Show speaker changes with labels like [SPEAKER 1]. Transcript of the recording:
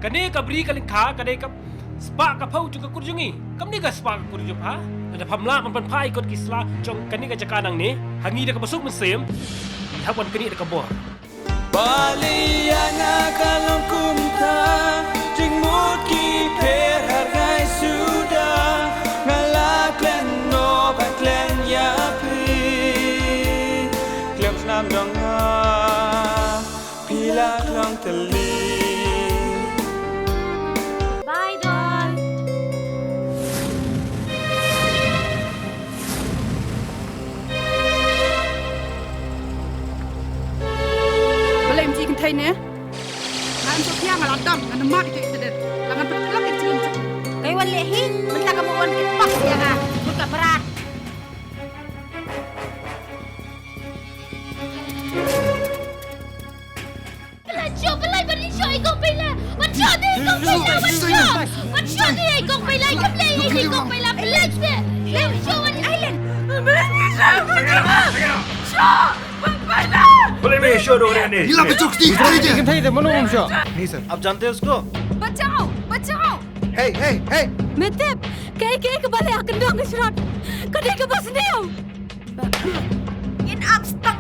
[SPEAKER 1] Kani ka beri ka lingkha, kani ka spa ka pau juga kurjungi. Kam ni ka spa ka kurjup ha? Ada pamla man pai ikut kisla, jong kani ka jakanang ni, hangi dah ka masuk mesem. Hawan kani dah ka bor.
[SPEAKER 2] Baliana kalong kumta, jing mood ki per hargai sudah, ngalaklen no baklen ya pri, klem senam dong ha, pila klong teli.
[SPEAKER 3] Thay nè, làm cho theo mà làm đâm, làm mát cái gì đấy, làm bật lắc cái chuyện.
[SPEAKER 4] Kay wali hi, benda kamu wan kipak ya ha, buka berat. Lanjut belai beri show ikut bela, lanjut ni ikut bela, lanjut ni ikut bela, kembali ikut bela, belas deh. Lem show ni island. Show, bela.
[SPEAKER 5] बोले मैं शो हो रहे हैं
[SPEAKER 6] हिला बच्चों की
[SPEAKER 7] लेकिन थे मालूम हमशा
[SPEAKER 6] नहीं सर
[SPEAKER 5] आप जानते हैं उसको
[SPEAKER 3] बचाओ, बचाओ.
[SPEAKER 6] हे हे हे
[SPEAKER 4] Metep, kay kembali akan dong ke surat. Kadai ke bas niyo.
[SPEAKER 3] In abstang